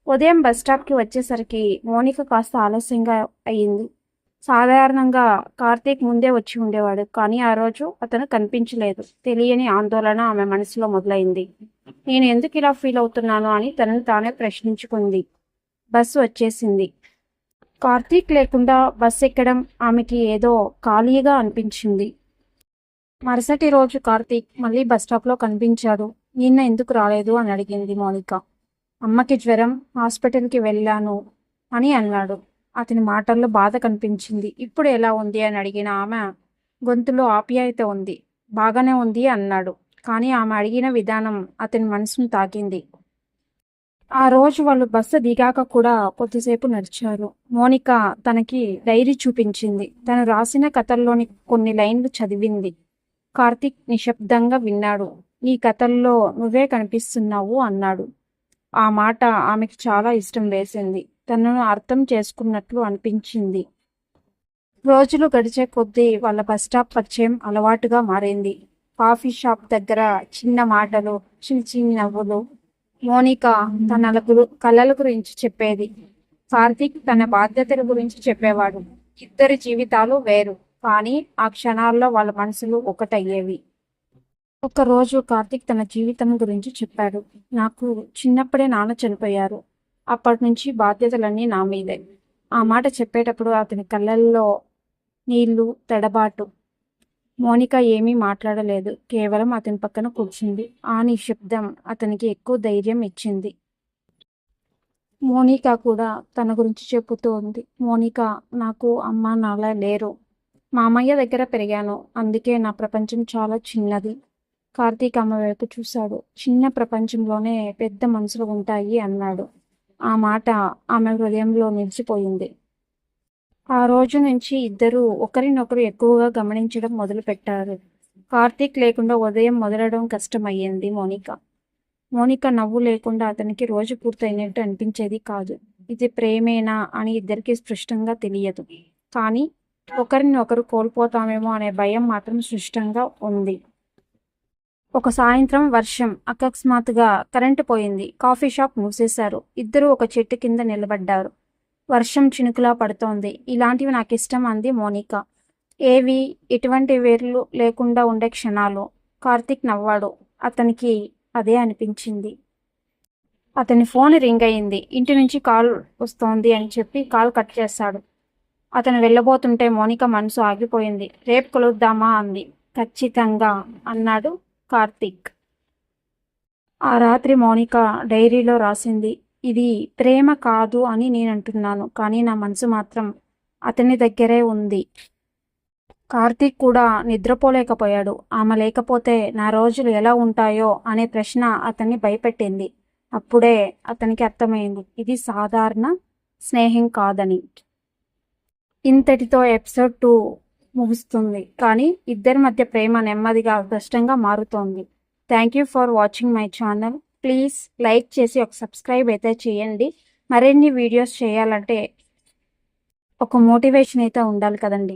ఉదయం బస్ స్టాప్కి వచ్చేసరికి మోనిక కాస్త ఆలస్యంగా అయ్యింది. సాధారణంగా కార్తీక్ ముందే వచ్చి ఉండేవాడు, కానీ ఆ రోజు అతను కనిపించలేదు. తెలియని ఆందోళన ఆమె మనసులో మొదలైంది. నేను ఎందుకు ఇలా ఫీల్ అవుతున్నాను అని తనను తానే ప్రశ్నించుకుంది. బస్సు వచ్చేసింది. కార్తీక్ లేకుండా బస్ ఎక్కడం ఆమెకి ఏదో ఖాళీగా అనిపించింది. మరుసటి రోజు కార్తీక్ మళ్ళీ బస్టాప్లో కనిపించాడు. నిన్న ఎందుకు రాలేదు అని అడిగింది మోనిక. అమ్మకి జ్వరం, హాస్పిటల్కి వెళ్ళాను అని అన్నాడు. అతని మాటల్లో బాధ కనిపించింది. ఇప్పుడు ఎలా ఉంది అని అడిగిన ఆమె గొంతులో ఆప్యాయత ఉంది. బాగానే ఉంది అన్నాడు. కానీ ఆమె అడిగిన విధానం అతని మనసును తాకింది. ఆ రోజు వాళ్ళు బస్సు దిగాక కూడా కొద్దిసేపు నడిచారు. మోనిక తనకి డైరీ చూపించింది. తను రాసిన కథల్లోని కొన్ని లైన్లు చదివింది. కార్తీక్ నిశ్శబ్దంగా విన్నాడు. నీ కథల్లో నువ్వే కనిపిస్తున్నావు అన్నాడు. ఆ మాట ఆమెకి చాలా ఇష్టం వేసింది. తనను అర్థం చేసుకున్నట్లు అనిపించింది. రోజులు గడిచే కొద్దీ వాళ్ళ బస్ స్టాప్ పరిచయం అలవాటుగా మారింది. కాఫీ షాప్ దగ్గర చిన్న మాటలు, చిన్న చిన్న నవ్వులు. మోనిక తన కళల గురించి చెప్పేది. కార్తీక్ తన బాధ్యతల గురించి చెప్పేవాడు. ఇద్దరి జీవితాలు వేరు, కానీ ఆ క్షణాల్లో వాళ్ళ మనసులు ఒకటయ్యేవి. ఒకరోజు కార్తీక్ తన జీవితం గురించి చెప్పాడు. నాకు చిన్నప్పుడే నాన్న చనిపోయారు. అప్పటి నుంచి బాధ్యతలన్నీ నా మీదే. ఆ మాట చెప్పేటప్పుడు అతని కళ్ళల్లో నీళ్లు, తడబాటు. మోనిక ఏమీ మాట్లాడలేదు. కేవలం అతని పక్కన కూర్చుంది. ఆ నిశ్శబ్దం అతనికి ఎక్కువ ధైర్యం ఇచ్చింది. మోనిక కూడా తన గురించి చెబుతూ ఉంది. మోనిక, నాకు అమ్మ నాన్న లేరు. మామయ్య దగ్గర పెరిగాను. అందుకే నా ప్రపంచం చాలా చిన్నది. కార్తీక్ ఆమె వైపు చూశాడు. చిన్న ప్రపంచంలోనే పెద్ద మనసులు ఉంటాయి అన్నాడు. ఆ మాట ఆమె హృదయంలో నిలిచిపోయింది. ఆ రోజు నుంచి ఇద్దరూ ఒకరినొకరు ఎక్కువగా గమనించడం మొదలుపెట్టారు. కార్తీక్ లేకుండా ఉదయం మొదలడం కష్టమయ్యింది మోనిక నవ్వు లేకుండా అతనికి రోజు పూర్తయినట్టు అనిపించేది కాదు. ఇది ప్రేమేనా అని ఇద్దరికి స్పష్టంగా తెలియదు. కానీ ఒకరిని ఒకరు కోల్పోతామేమో అనే భయం మాత్రం స్పష్టంగా ఉంది. ఒక సాయంత్రం వర్షం. అకస్మాత్తుగా కరెంటు పోయింది. కాఫీ షాప్ మూసేశారు. ఇద్దరూ ఒక చెట్టు కింద నిలబడ్డారు. వర్షం చినుకులా పడుతోంది. ఇలాంటివి నాకిష్టం అంది మోనిక. ఏవి? ఎటువంటి వేర్లు లేకుండా ఉండే క్షణాలు. కార్తీక్ నవ్వాడు. అతనికి అదే అనిపించింది. అతని ఫోన్ రింగ్ అయింది. ఇంటి నుంచి కాల్ వస్తోంది అని చెప్పి కాల్ కట్ చేశాడు. అతను వెళ్ళబోతుంటే మోనిక మనసు ఆగిపోయింది. రేపు కలుద్దామా అంది. ఖచ్చితంగా అన్నాడు కార్తీక్. ఆ రాత్రి మోనిక డైరీలో రాసింది. ఇది ప్రేమ కాదు అని నేనంటున్నాను, కానీ నా మనసు మాత్రం అతని దగ్గరే ఉంది. కార్తీక్ కూడా నిద్రపోలేకపోయాడు. ఆమె లేకపోతే నా రోజులు ఎలా ఉంటాయో అనే ప్రశ్న అతన్ని భయపెట్టింది. అప్పుడే అతనికి అర్థమైంది, ఇది సాధారణ స్నేహం కాదని. ఇంతటితో ఎపిసోడ్ 2 ముగుస్తుంది. కానీ ఇద్దరి మధ్య ప్రేమ నెమ్మదిగా స్పష్టంగా మారుతోంది. Thank you for watching my channel. Please like చేసి ఒక సబ్స్క్రైబ్ అయితే చేయండి. మరిన్ని వీడియోస్ చేయాలంటే ఒక మోటివేషన్ అయితే ఉండాలి కదండి.